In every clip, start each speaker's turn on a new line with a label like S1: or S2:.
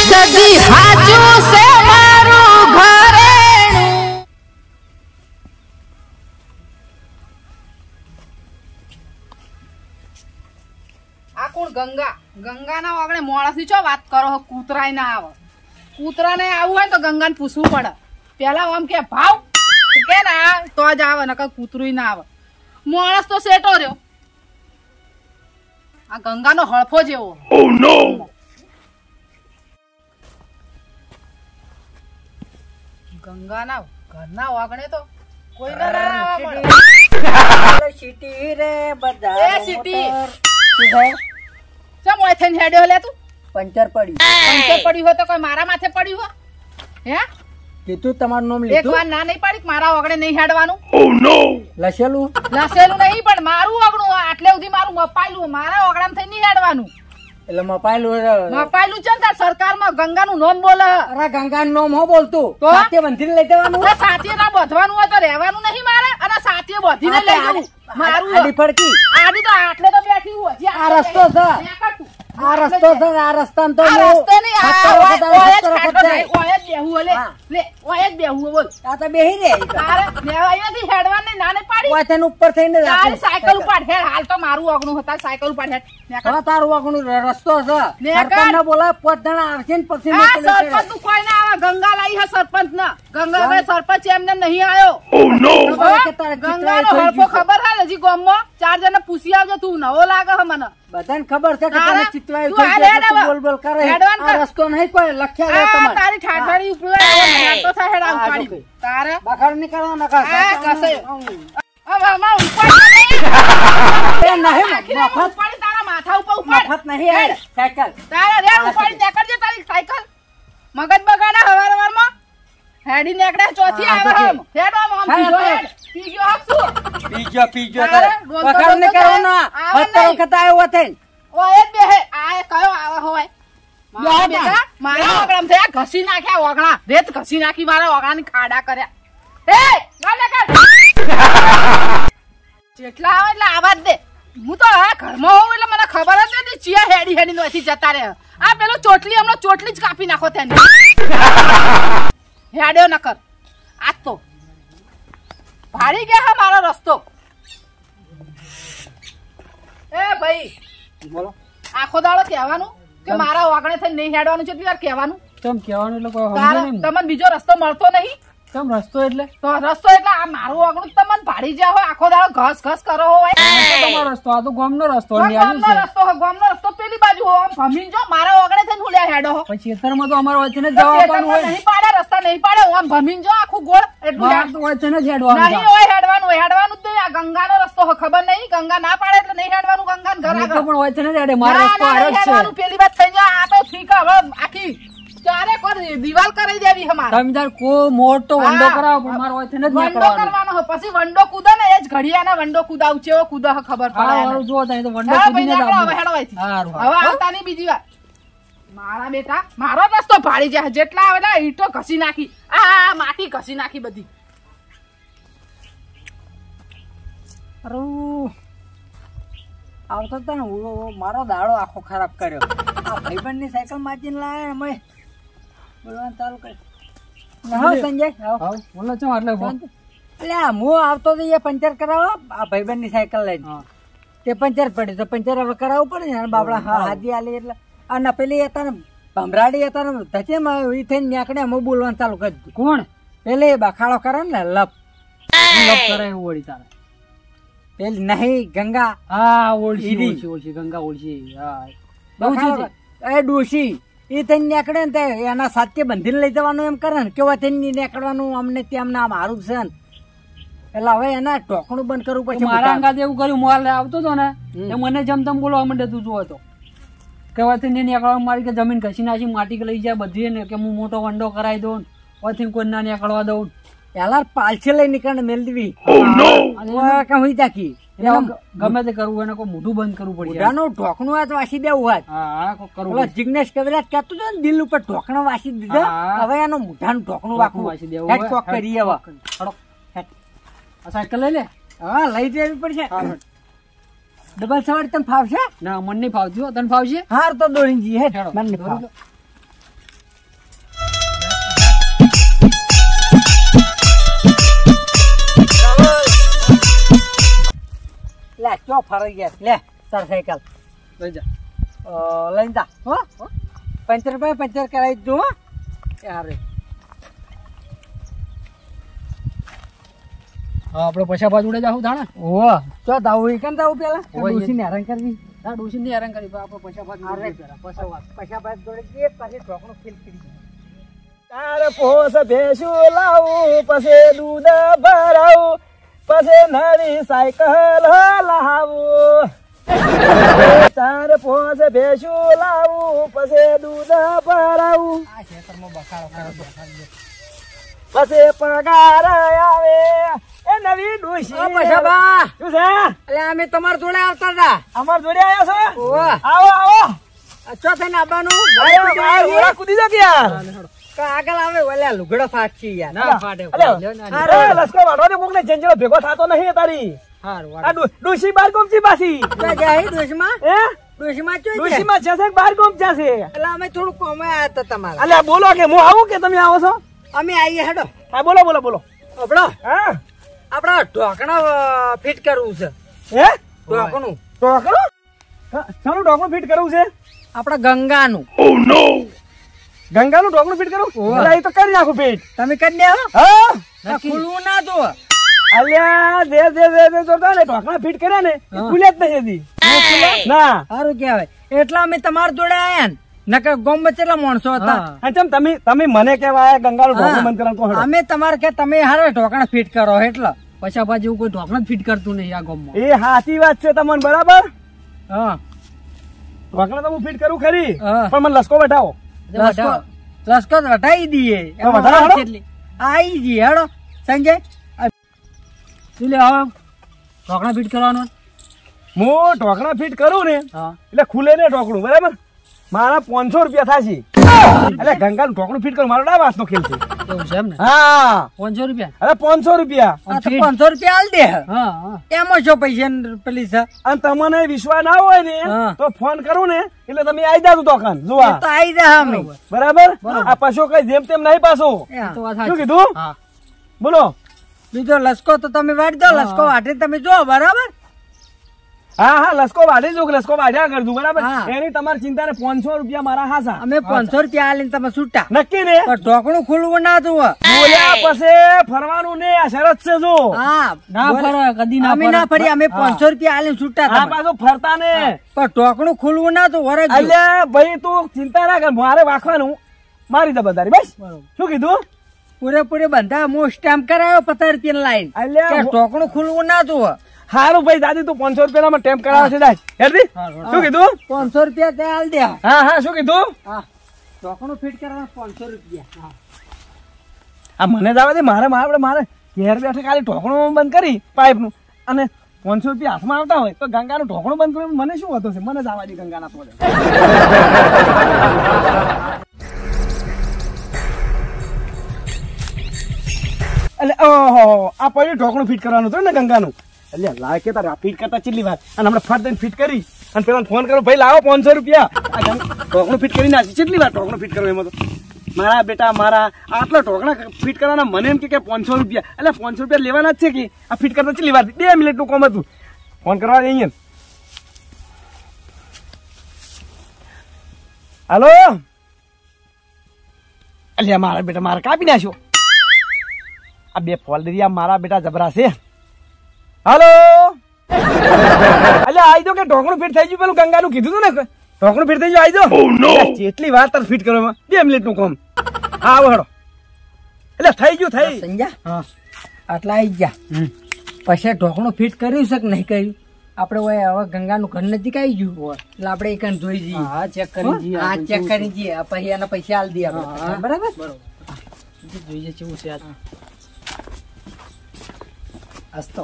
S1: સદી હાચું સે મારું ઘરેણું.
S2: આ કોણ ગંગા? ગંગાના વગણે મોણસની ચો વાત કરો? કૂતરાય ના આવે. કૂતરાને આવું હોય તો ગંગાને પૂછવું પડે. પેલા આમ કે ભાવ કે ના તો જ આવે, નકર કૂતરું ના આવે. માણસ તો સેટો રહ્યો. આ ગંગાનો હળફો જેવો.
S3: Oh no!
S2: ગંગાના ઘરના વાગણે તો કોઈ ના આવે મળે.
S4: સિટી રે બધા
S2: એ સિટી ચમ ઓય થઈને હેડ્યો લે તું?
S4: પંચર પડ્યું.
S2: પંચર પડ્યું હોય તો કોઈ મારા માથે પડ્યું હોય? હે
S4: કીધું તમારું નામ
S2: એક
S4: લીધું
S2: વાર ના નહીં પાડી કે મારા વગડે નહીં હેડવાનું.
S3: Oh no!
S4: લસેલું
S2: લસેલું નહીં પણ મારું વગડું આટલે સુધી મારું મપાયેલું. મારા વગડામાં થઈ નહીં હેડવાનું.
S4: એટલે મપાયેલું
S2: મપાયેલું છે ને તાર સરકારમાં ગંગાનું નામ બોલે.
S4: અરે ગંગા નામ હો બોલતું
S2: તો?
S4: સાથે બંધીને લઈ જવાનું
S2: તો સાથીએ ના બધવાનું હોય તો રહેવાનું નહીં મારે, અને સાથીએ બધીને લઈ જવું મારું.
S4: આડી ફડકી
S2: આડી તો આટલે તો બેઠી હોય. જે
S4: આ રસ્તો છે. આ રસ્તો છે આ રસ્તા તો
S2: આ રસ્તો નહીં, આ ઓય જ ખાટો થાય, ઓય જ બેહવું ઓલે. લે ઓય જ બેહવું બોલ.
S4: આ તો બેહી રે
S2: તારે અહીંયાથી હેડવાની ના નહીં પાડી.
S4: વાતન ઉપર થઈને
S2: તારે સાયકલ ઉપાડ હેડ. હાલ તો મારું અગણું હતા, સાયકલ ઉપાડ હેડ.
S4: હા તારું વાગણું રસ્તો છે
S2: નેકર.
S4: સરપંચ ના બોલા 5 જણા આવશે ને પછી
S2: આ સરપંચ નું કોઈ ના આવે. ગંગા લાઈ હે સરપંચ ના. ગંગા ભાઈ સરપંચ એમને નહીં આવ્યો.
S3: Oh no!
S2: ગંગાનો હળફો ખબર હે હજી ગામમાં? 4 જણા પૂછી આવજો. તું નવો લાગે હે મને.
S4: બધાને ખબર છે કે
S2: તારે
S4: તને ચિતવાયું
S2: તું
S4: છે
S2: આ
S4: એટલે
S2: હેડ
S4: તું
S2: હવે.
S4: બોલ બોલ કરે.
S2: હેડવાન કર.
S4: આ રસ્તો નહીં કોઈ લખ્યા લે
S2: આ
S4: તમારે
S2: તારી ઠાઠારી ઉપર તો થાય હેડ આવું પાડી. તારે
S4: બખાડ નહીં કરવાનો કા
S2: આ કસે આમાં ઉપર
S4: એ નહીં મફત
S2: ઉપાડી તારા માથા ઉપર ઉપાડ.
S4: મફત નહીં હેડ સાયકલ
S2: તારા રે ઉપાડી તે કરજે તારી સાયકલ. મગજ બગાડા હવારમાં હેડી નીકળે ચોથી આવે હમ. હેડ આમ પીજો હેડ. પીજો હકશું.
S4: પીજો
S2: તારે
S4: તારે
S2: ડોલ
S4: બખાડ નહીં કરવાનો
S2: આવે
S4: 70
S2: નહીં.
S4: વખત આવ્યો થઈને
S2: ઓય જ બેહે. આ કયો આવે હોય? મારા બેટા મારા ઓગણામ થયા ઘસી નાખ્યા ઓગણા. રેત ઘસી નાખી મારા ઓગણાની ખાડા કર્યા. એ ગાલે કર. જેટલા આવે એટલે આવાજ દે. હું તો આ ઘરમાં હોઉં એટલે મને ખબર જ નથી ચિયા હેડી હેડી નોથી જતા રહે. આ પેલો ચોટલી હમણાં ચોટલી જ કાપી નાખો તેને. હેડ્યો નકર આજ તો ભાડી ગયા હા મારો રસ્તો. એ ભાઈ
S4: બોલો
S2: આખો દાડો કહેવાનું કે મારા વાગણે થઈને નહીં હેડવાનું છે. એટલી વાર કહેવાનું.
S4: કેમ કહેવાનું એટલે કોઈ
S2: તમને બીજો રસ્તો મળતો નહીં.
S4: કેમ રસ્તો એટલે
S2: તો રસ્તો એટલે આ મારું વાગણું તમને ભાડી જ્યાં હોય આખો દાડો ઘસ ઘસ કરો હોય.
S4: તમારો રસ્તો આ તો ગામનો રસ્તો
S2: ગામનો રસ્તો હોય. ગામનો રસ્તો પેલી બાજુ હોય. આમ ભમીને જો મારા વાગણે થઈને હુલ્યા હેડો હો.
S4: પછી ખેતરમાં તો અમારો વચ્ચે જ
S2: ખેતરમાં નહીં પાડે રસ્તા નહીં પાડે. આમ ભમીને જો આખું ગોળ એટલું
S4: વચ્ચે જ
S2: નહીં હોય. હેડવાનું હેડવાનું જ નહીં. આ ગંગાનો રસ્તો હોય ખબર નહીં. ગંગા ના પાડે એટલે નહીં હેડવાનું. ગંગા ઘર આગળ
S4: પણ વચ્ચે જ હેડે મારો રસ્તો આ જ છે.
S2: હેડવાનું પેલી વાત થઈ જાય. આ તો ઠીક હવે આખી ચારે કોર દિવાલ કરી દેવી અમારે.
S4: તમે તાર કો મોટો વંડો કરાવો પણ મારો વચ્ચે જ
S2: વંડો
S4: નીકળવાનો
S2: કરવાનો હોય. પછી વંડો કૂદે ને એ જ ઘડિયાના વંડો કૂદાવ છે. એવો કૂદા ખબર પડે.
S4: હા જો તને તો વંડો
S2: હા,
S4: કૂદીને જ
S2: ભાઈ,
S4: આવવું.
S2: હવે હેડો અહીંથી.
S4: હારું,
S2: હવે
S4: હારું.
S2: આવતા નહીં બીજી વાર. મારા બેટા મારો રસ્તો ભાડી જાય. જેટલા આવે ને ઈંટો ઘસી નાખી. આ માટી ઘસી નાખી બધી.
S4: હારું. આવતો તો ને મારો દાડો આખો ખરાબ કર્યો. આ ભાઈબંધની સાયકલ માચીને લાયા અમે બોલવાનું ચાલુ કર્યું. હા સંજય આવો. બોલો છો એટલે હું આવતો તો એ પંચર કરાવો આ ભાઈબંધની સાયકલ લઈને. તે પંચર પડ્યું તો પંચર હવે કરાવવું પડે ને બાબડા હાજી આલી એટલે અને પેલી હતા ને ભમરાડી હતા ને ધચેમાં એ થઈને નીકળે અમે બોલવાનું ચાલુ કરી દીધું. કોણ? પેલી બખાડો કરે ને લપ કરે એવું વળી તારે પેલી નહીં ગંગા. હા ઓળશી ગંગા ઓળશી. હા એ ડોશી એ થઈને નીકળે ને એના સાથે બંધીને લઈ જવાનું એમ કરે ને કેવા થઈને નીકળવાનું અમને ત્યાં નામ હારું છે ને એટલે હવે એના ઢોકણું બંધ કરવું પછી મારા અંગાત એવું કર્યું મોલ આવતો હતો ને એ મને જેમ તેમ બોલવા માંડે તું જોવો તો કેવાથી નીકળવા મારી કે જમીન ઘસી નાખી માટી લઈ જાય બધી ને કે હું મોટો વંડો કરાવી દઉં ઓથી કોઈ ના નીકળવા દઉં. પેલા પાલછે લઈ નીકળે મેલ દેવી કઈ તાકી ગમે તે કરવું એને કોઈ મોઢું બંધ કરવું પડે. ઢોકણું આ વાસી દેવું હોય. જિગ્નેશ કવિરાજ કહેતો હતો ને દિલ ઉપર ઢોકણું વાસી દીધા. હવે એનો મોઢાનું ઢોકણું વાસી દેવું કરીએ. સાયકલ લઈ લે. હા લઈ જવી પડશે. ડબલ સવારી તને ફાવશે? ના મને નહીં ફાવતી. તને ફાવશે? હાર તો દોડી જઈએ. મને નહીં ફાવ. લે ચો ફરાઈ ગયા લે તાર સાયકલ
S2: લઈ જા.
S4: લઈને જા હો પંચર ભાઈ પંચર કરાવી દઉં હો યાર
S2: હા આપણે પૈસા બાજુ ઉડે જાવ જાણે.
S4: ઓ ચો દાવું એ કેમ દાવું પેલા
S2: ઓય.
S4: ડોશીને હેરાન કરવી
S2: ના ડોશી ની હેરાન કરી આપણે પૈસા બાજુ
S4: અરે પૈસા ભાઈ જોડે જે પછી ઢોકણું ફીલ કરી
S3: તારે પોસ ભેંસું લાવું પછી દૂધ ભરાવું પછી નવી સાયકલ લાવું તારે પોસ ભેંસું લાવું પછી દૂધ ભરાવું
S2: આ ખેતરમાં બકાળો કરો
S3: પછી પગાર આવે એ નવી ડોશી
S4: ઓ પૈસાબા
S3: શું છે
S4: એટલે અમે તમારા જોડે આવતા હતા
S3: અમાર જોડે આવ્યા છો
S4: ઓહ
S3: આવો આવો
S4: ચો થઈને આવવાનું
S3: આવો, આવો, ઘોડા કૂદી જાઓ કે યાર
S4: આગળ આવે ઓલા લુગડો ફાટકી યાર
S2: ના ફાટે
S3: અલે,
S2: લ્યો
S3: એ લસકો વાળો ને કોકને જંજરો ભેગો થાતો નહીં તારી
S2: હારું
S3: આ ડોશી બાર કોમ છે પાછી
S4: ચો જાય ડોશમાં
S3: હે
S4: ડોશમાં ચો જાય
S3: ડોશીમાં છે કે બાર કોમ છે
S4: એટલે અમે થોડું કોમે આવ્યા હતા તમારા
S3: અલ્યા બોલો કે હું આવું કે તમે આવો છો
S4: અમે આવીએ હેડો
S3: હા બોલો બોલો બોલો
S4: આપણો
S3: હા
S4: આપણા ઢોકણા ફિટ કરવું છે
S3: હે
S4: ઢોકણું
S3: ઢોકળું ચાલો ઢોકળું ફિટ કરવું છે
S4: આપણા ગંગાનું
S3: ગંગાનું ઢોકળું ફિટ કરવું
S4: ઓહ.
S3: અલ્યા, એ તો કરી નાખું ફિટ
S4: તમે કરી દેવો
S3: હા
S4: ખુલવું ના જો
S3: અલ્યા જે જોતા ને ઢોકળા ફિટ કર્યા ને એ ખુલ્યા જ નહીં હજી ના
S4: સારું કહેવાય એટલા અમે તમારા જોડે આયા ને નકર ગોમ કેટલા માણસો હતા
S3: હા ચમ તમે મને કેવા ગંગાનું ઢોકળું બંધ કરવાનું કહો
S4: અમે તમારે કે તમે હારે ઢોકણા ફિટ કરો એટલે
S2: પૈસા બાજુ એવું કોઈ ઢોકણા જ ફિટ કરતું નહીં આ ગામમાં.
S3: એ સાચી વાત છે તમને બરાબર
S4: હા
S3: ઢોકળા તો હું ફિટ કરું ખરી
S4: હા.
S3: પણ મને લસકો બેઠાવો
S4: લસકો લસકો તો વટાઈ દઈએ
S3: તો વધારે હાલો.
S4: કેટલી આઈ જઈએ હેડો સંજય
S2: શું લે હવે ઢોકણા ફિટ કરવાનું.
S3: હું ઢોકળા ફિટ કરું ને
S2: હા
S3: એટલે ખુલે ને ઢોકળું બરાબર મારા 500 રૂપિયા થશે એટલે ગંગાનું ઢોકળું ફિટ કરું મારો ડા વાસ નો ખેલ છે
S2: એવું છે એમ ને
S3: હા
S2: 500 રૂપિયા.
S3: અરે 500 રૂપિયા
S4: આ તો 500 રૂપિયા આલ દે
S2: હા હા
S4: એમાં જો પૈસા પેલી છે
S3: અને તમને વિશ્વાસ ના હોય ને
S4: હા.
S3: તો ફોન કરું ને એટલે તમે આવી જાજો દુકાન
S4: એ
S3: જોવા
S4: તો આઈ જા અમે
S3: બરાબર આ પાછો કઈ જેમ તેમ નહીં પાછો
S2: એ તો વાત
S3: શું
S2: સાચી.
S3: કીધું
S2: હા
S3: બોલો
S4: બીજો લસકો તો તમે વાળી દો લસકો વાટી તમે જો બરાબર
S3: હા હા લસકો વાઢી જો લસકો વાઢ્યા કરજો બરાબર
S4: હા.
S3: એની તમારી ચિંતા ને 500 રૂપિયા મારા હાસા
S4: અમે 500 રૂપિયા આલીને તમે છૂટા
S3: નક્કી ને
S4: પણ ઢોકણું ખુલવું ના જુઓ
S3: બોલ્યા પછી ફરવાનું ને આ શરત છે જો
S4: હા
S2: ના
S4: બોલ.
S2: ફરે કદી ના
S4: અમે ના ફરી અમે 500 રૂપિયા આલીને છૂટા
S3: આ
S4: તમે.
S3: પાછું ફરતા ને
S4: પણ ઢોકણું ખુલવું ના તો વરજ
S3: અલ્યા ભાઈ તું ચિંતા ના કર મારે વાખવાનું મારી જવાબદારી બસ શું કીધું
S4: પૂરેપૂરી બંધા હું સ્ટેમ્પ કરાયો 50 રૂપિયા લાઈન
S3: અલ્યા
S4: કે ઢોકણું ખુલવું ના જુઓ
S3: હારું ભાઈ દાદી તું 500 રૂપિયા ટેમ્પ કરાવે છે દાદ હેરદી શું કીધું
S4: 500 રૂપિયા તે આલ દે
S3: હા હા શું કીધું
S4: હા ઢોકણું ફિટ કરવા 500 રૂપિયા
S3: આ મને જવા દે મારે ઘેર બેઠે ખાલી ઢોકણું બંધ કરી પાઇપ નું અને 500 રૂપિયા હાથમાં આવતા હોય તો ગંગાનું ઢોકણું બંધ કર્યું મને શું હતો છે મને જવા દે ગંગાના પોલે એટલે ઓહો આ પડ્યું ઢોકણું ફિટ કરવાનું હતું ને ગંગાનું એટલે લાવે કે તારે ફિટ કરતા કેટલી વાર અને હમણાં ફટ દઈને ફિટ કરી અને પેલા ફોન કરો ભાઈ લાવો 500 રૂપિયા આ ઢોકણું ફિટ કરી નાખી કેટલી વાર ઢોકણું ફિટ કરવું એમાં તો મારા બેટા મારા આટલા ઢોકણા ફિટ કરવાના મને એમ કે 500 રૂપિયા એટલે 500 રૂપિયા લેવાના જ છે કે આ ફિટ કરતા કેટલી વાર 2 મિનિટનું કામ હતું ફોન કરવા દે અહીંયા હાલો અલ્યા મારા બેટા મારે કાપી નાખ્યો આ બે ફોલ્ડરિયા મારા બેટા જબરા છે હાલો અલ્યા આઈ દો કે ઢોકણું ફિટ થઈ ગયું પેલું ગંગાનું કીધું તું ને ઢોકણું ફિટ થઈ ગયું આઈ દો કેટલી વાર તાર ફિટ કરો 2 મિનિટનું કામ હા આવો હેડો એટલે થઈ ગયું થઈ
S4: સંજા હા આટલા આવી ગયા પછી ઢોકણું ફિટ કર્યું છે કે નહીં કર્યું આપણે હવે ગંગાનું ઘર નજીક આવી ગયું એટલે આપણે એક જોઈ જઈએ
S2: હા ચેક કરી જઈએ
S4: હા ચેક કરી જઈએ પછી એના પૈસા આલ દઈએ આપણે બરાબર
S2: જોઈએ કેવું છે આજ
S4: હસતો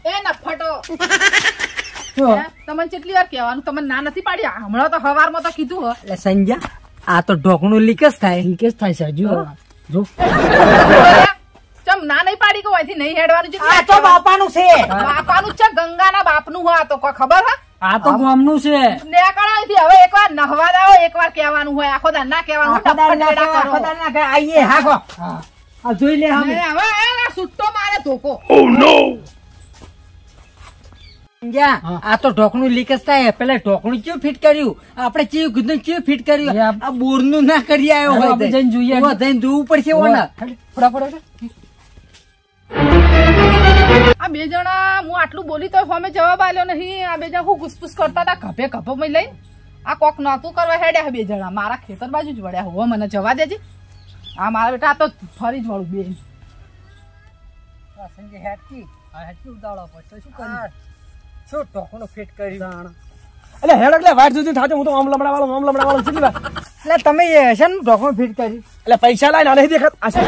S2: એ નફટો
S4: શું
S2: તમને કેટલી વાર કહેવાનું તમને ના નથી પાડી હમણાં તો હવારમાં તો કીધું હો
S4: એટલે સંજા આ તો ઢોકણું લીક જ થાય
S2: લીકેજ થાય છે હજુ જો ચમ ના નહીં પાડી કે અહીંથી નહીં હેડવાનું છે
S4: આ તો બાપાનું છે
S2: બાપાનું છે ગંગાના બાપનું હોય આ તો કોઈ ખબર હે
S4: આ તો ગામનું છે
S2: નેકળો અહીંથી હવે એકવાર નહવા દાવો એકવાર કહેવાનું હોય આખો દાન ના કહેવાનું નફટ કરો.
S4: આઈએ હાકો આ જોઈ લે
S2: ને હવે એ સુટ્ટો મારે ધોકો
S4: સમજ્યા? આ તો ઢોકણું લીક જ થાય. પેલા ઢોકણું ચેવું ફિટ કર્યું, આપણે ચેવું કીધું ચેવું ફિટ કર્યું. આ બોરનું ના કરી આવ્યો હોય તો.
S1: જઈને જોઈએ.
S4: ઉભો થઈને જોવું પડશે ઓના.
S2: આ બે જણા હું આટલું બોલી તો અમે જવાબ આલ્યો નહીં. આ બે જણા હું ઘુસપુસ કરતા હતા ખભે ખભો માં લઈને. આ કોક નતું કરવા હેડ્યા બે જણા. મારા ખેતર બાજુ જ વળ્યા. હોવા મને જવા દેજે. આ મારા બેટા આ તો ફરી જ વળું બે.
S4: સંજય હેડકી ઉતાવળા પડશે. શું કર્યું? શું ઢોકણું ફિટ કર્યું?
S3: એટલે હેડ એટલે વાટ સુધી થાચો હું તો આમ લમડાવાળો કેટલી વાર
S4: એટલે તમે છે ને ઢોકણું ફિટ કર્યું?
S3: એટલે પૈસા લાઈને નહીં દેખાત આ શું?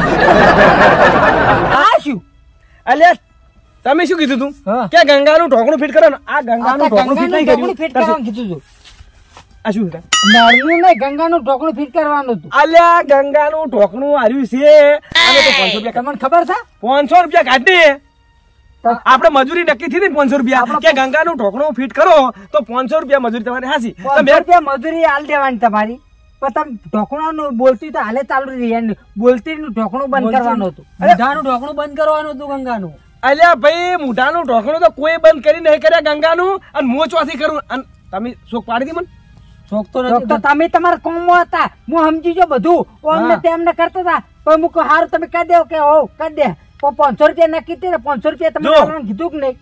S4: આ શું?
S3: એટલે તમે શું કીધું તું
S4: હા.
S3: કે ગંગાનું ઢોકણું ફિટ કરો ને આ ગંગાનું ઢોકણું ફિટ નહીં
S4: ઢોકણું ફિટ
S3: કર્યું
S4: કરવાનું કીધું હતું.
S3: આ શું હતા?
S4: નળનું નહીં, ગંગાનું ઢોકણું ફિટ કરવાનું હતું.
S3: અલ્યા ગંગાનું ઢોકણું આવ્યું છે અને તો 500 રૂપિયા
S4: તમને ખબર છે?
S3: 500 રૂપિયા કાઢી આપણે મજૂરી નક્કી થઈ હતી 500 રૂપિયા કે ગંગાનું ઢોકણું ફિટ કરો તો 500 રૂપિયા મજૂરી તમારી હાસી
S4: 500 રૂપિયા મજૂરી હાલ દેવાની તમારી. પણ તમે ઢોકણાનું બોલતી તો હાલે ચાલુ રહી. બોલતી નું ઢોકણું બંધ કરવાનું હતું. ગંગાનું ઢોકણું બંધ કરવાનું હતું. ગંગાનું
S3: અલ્યા ભાઈ મોઢાનું ઢોકણું તો કોઈ બંધ કરી નહીં કર્યા ગંગાનું અને હું ચોથી કરું અને તમે શોક પાડી દી મને
S4: શોખ તો તમે તમારા કોમમાં હતા. હું સમજી જો બધું અમને તેમને કરતા હતા. પણ હું કહું હારું તમે કહી દો કે હો કહી દે. 500 રૂપિયા નક્કી થયા. 500 રૂપિયા તમે કરવાનું કીધું કે નહીં?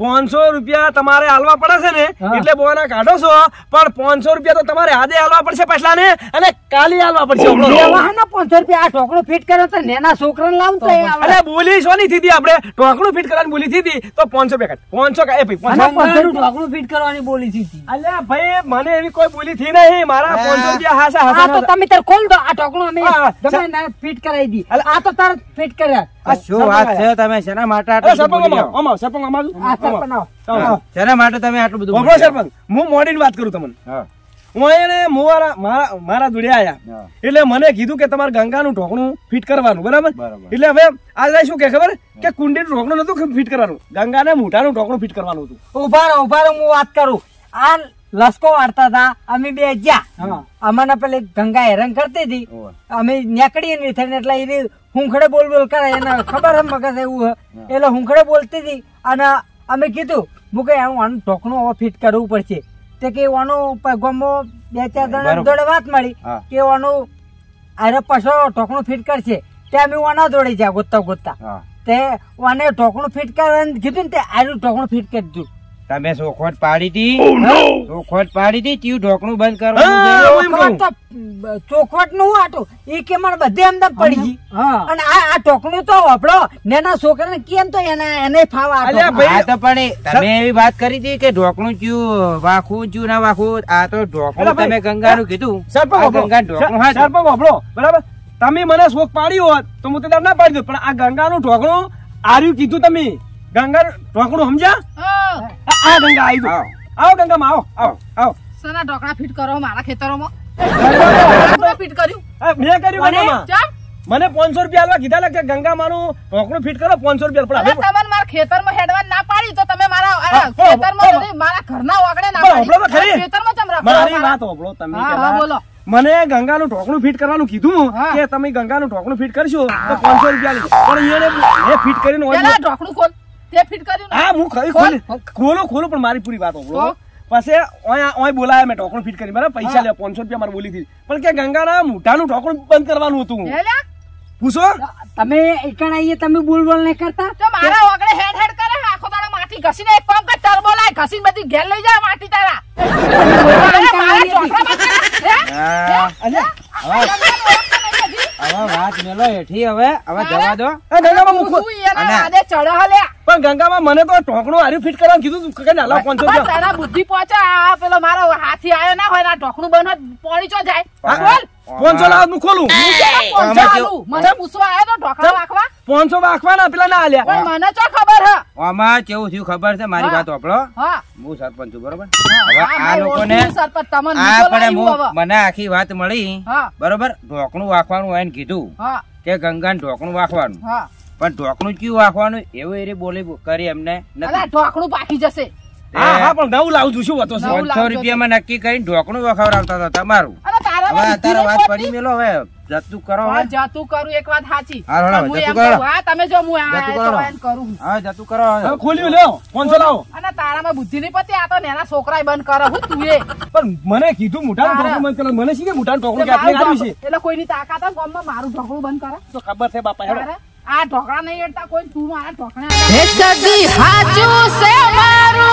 S3: 500 રૂપિયા તમારે હાલવા પડે છે ને એટલે બોના કાઢો છો પણ 500 રૂપિયા તો તમારે આજે હાલવા પડશે પછલા ને અને કાલે હાલવા પડશે.
S4: 500 રૂપિયા આ ઢોકણું ફિટ કરો તો નેના છોકરાને લાવતા
S3: અરે બોલી સોની થીધી આપણે ઢોકણું ફિટ કરવાની બોલી થીધી તો 500 રૂપિયા કાઢ 500 એ ભાઈ 500
S4: ઢોકણું ફિટ કરવાની બોલી હતી.
S3: અલ્યા ભાઈ મને એવી કોઈ બોલી થી નહીં મારા 500 રૂપિયા હાસા
S4: આ તો
S3: હાસા
S4: તમે તાર ખોલ દો. આ ઢોકણું અમે
S3: હા,
S4: તમે ફિટ કરાવી દી. આ તો તાર ફિટ કર્યા.
S5: શું વાત છે? તમે શેના માટે
S3: અરે સરપંચ સરપંચ
S4: આ સરપંચ આવો.
S5: શેના માટે તમે આટલું બધું
S3: બોલો સરપંચ હું મોડીની વાત કરું તમને
S5: હા.
S3: હું એને મારા જોડે આયા
S5: હા.
S3: એટલે મને કીધું કે તમારે ગંગાનું ઢોકણું ફિટ કરવાનું બરાબર
S5: બરાબર.
S3: એટલે હવે આજે શું કે ખબર કે કુંડીનું ઢોકણું નતું ફિટ કરવાનું ગંગાને મોઢાનું ઢોકણું ફિટ કરવાનું હતું.
S4: ઉભા રહો હું વાત કરું. આ લસકો વાળતા હતા અમે બે જ્યાં અમને પેલી ગંગા હેરાન કરતી હતી.
S5: ઓવે.
S4: અમે નીકળીએ નહીં થઈને એટલે એ હુંખડે બોલ કરે એને ખબર હે મગજ એવું હે. એટલે હુંખડે બોલતી હતી અને અમે કીધું હું કે આનું ઢોકણું હવે ફિટ કરવું પડશે. તે કે આનું ગામમાં 2-4 જણા જોડે વાત મળી
S5: હા.
S4: કે આનું આરે પાછો ઢોકણું ફિટ કરશે. તે અમે આના જોડે જ્યાં ગોતતા
S5: હા.
S4: તે આને ઢોકણું ફિટ કરવાનું કીધું ને તે આનું ઢોકણું ફિટ કરી દીધું.
S5: તમે ચોખવટ પાડી હતી ચોખવટ પાડી હતી તીયું ઢોકણું બંધ
S3: હા,
S5: કરવાનું
S3: હું એમ કહું.
S4: ચોખવટ નું આટું એ કે મારે બધે અમદાવાદ પડી ગઈ. અને આ ઢોકણું તો વાપરો નેના છોકરાને કેમ તો એને ફાવા આ
S3: અલ્યા
S4: ઢોકણું.
S5: આ તો પણ તમે એવી વાત કરી હતી કે ઢોકણું ચું વાખું ચું ના વાખું આ તો ઢોકણું
S3: અલા ભાઈ,
S5: તમે ગંગાનું કીધું
S3: સરપંચ
S5: આ ગંગાનું ઢોકણું હા
S3: સરપંચ વાપરો બરાબર તમે મને શોખ પાડ્યો હોત તો હું તો તાર ના પાડી દઉં પણ આ ગંગાનું ઢોકણું આર્યું કીધું તમે ગંગાનું ઢોકણું સમજ્યા આ ગંગા આવી
S5: આવો.
S3: આવો ગંગામાં આવો
S2: સના ઢોકળા ફિટ કરો મારા ખેતરોમાં. ફિટ કર્યું
S3: મેં કર્યું ગંગામાં
S2: ચમ
S3: મને 500 રૂપિયા આલવા કીધા કે ગંગા માનું ઢોકણું ફિટ કરો 500 રૂપિયા
S2: અરે તમને મારા ખેતરમાં હેડવા ના પાડી તો તમે મારા ખેતરમાં બધી મારા ઘરના વાગડે ના
S3: પણ
S2: પાડી.
S3: હોભળો તો ખરી.
S2: ખેતરમાં ચમ રાખો
S3: મારી
S2: મારા?
S3: વાત હોભળો તમે
S2: હા,
S3: પહેલા.
S2: હા, બોલો.
S3: મને ગંગાનું ઢોકણું ફિટ કરવાનું કીધું
S2: હા.
S3: કે તમે ગંગાનું ઢોકણું ફિટ કરશો તો 500 રૂપિયા લેજો પણ એને ફિટ કરીને
S2: પેલા ઢોકણું ખોલ તે ફિટ કર્યું ને?
S3: હા હું ખોલું પણ મારી પૂરી વાત હોભળો
S2: તો?
S3: પછી ઓય બોલાયા મેં ઢોકણું ફિટ કરી બરાબર પૈસા લે 500 રૂપિયા મારે બોલી હતી પણ કે ગંગાના મોઢાનું ઢોકણું બંધ કરવાનું હતું
S2: હેલ્યા?
S3: પૂછો
S4: તમે એકણ આવીએ તમે બોલ નહીં કરતા.
S2: તો મારા વાગડે હેડ હેડ કરે આખો દાડો માટી ઘસીને એક કામ કર ટર્બો લાય ઘસીને બધી ઘેર લઈ જાય માટી તારા. મારા ઢોકળામાં કરે? હે?
S5: હા. હવે વાત મેલો હેઠી હવે જવા દો
S3: એ ગંગામાં હું
S2: તું એના આદે ચઢ હલ્યા.
S3: પણ ગંગામાં મને તો ઢોકણું હાર્યું ફિટ કરવાનું કીધું તું કે ના 500
S2: પણ
S3: રૂપિયા
S2: તારા બુદ્ધિ પહોંચે આ પેલો મારો હાથી આયો ના હોય ને આ ઢોકણું બનો પોણી ચો જાય. બોલ.
S3: 500 લાવ હું ખોલું
S2: પોંચો આલુ. મને પૂછવા આયો તો ઢોકળા રાખવા
S3: 500 વાખવાના પેલા ના આલ્યા
S2: પણ મને ચો ખબર હે.
S5: આમાં કેવું થયું ખબર છે મારી
S2: હા.
S5: વાત સાંભળો
S2: હા
S5: હું સરપંચ છું બરોબર હવે
S2: હા,
S5: આ લોકોને
S2: ઓળખ્યું સરપંચ તમને
S5: આ
S2: નીચો
S5: પણ
S2: લાવ્યું હવે.
S5: મને આખી વાત મળી
S2: હા
S5: બરોબર ઢોકણું વાખવાનું હોય ને કીધું
S2: હા
S5: કે ગંગાને ઢોકણું વાખવાનું
S2: હા
S5: પણ ઢોકણું ક્યું વાખવાનું એવું એરી બોલી કરી એમને
S2: અલા
S5: નથી
S2: ઢોકણું પાકી જશે.
S3: હા હા પણ નવું લાવું છું શું હતો
S2: નવું.
S5: 500 રૂપિયામાં નક્કી કરીને ઢોકણું વખાવડાવતા હતા તમારું
S2: અને તારા
S5: હવે અત્યારે વાત પડી મેલો હવે જતું કરો
S2: હા, જતું કરું એક વાત સાચી
S5: હા,
S2: પણ હું
S5: જતું
S2: એમ
S5: કરો.
S2: કહું, હા તમે જો હું આ
S5: જતું
S2: તો
S5: કરો.
S2: એમ કરું
S5: હા જતું કરો
S3: હવે ખોલ્યું લ્યો 500 લાવો
S2: અને તારામાં બુદ્ધિ નહીં પતી આ તો નેના છોકરાય બંધ કરે હું તું એ
S3: પણ મને કીધું મોટાનું
S2: તારે.
S3: ઢોકળું બંધ કરો મને શી કે મોટાનું ઢોકળું કે
S2: મારું
S3: આપણે કાઢ્યું છે
S2: ઢોકળું- એટલે કોઈની તાકાત હોય ગામમાં મારું ઢોકળું બંધ કરે
S3: તો ખબર છે બાપા હેડો
S2: તારે? આ ઢોકળા નહીં એડતા કોઈ તું મારા ઢોકળા
S1: હે સદી હાચું છે મારું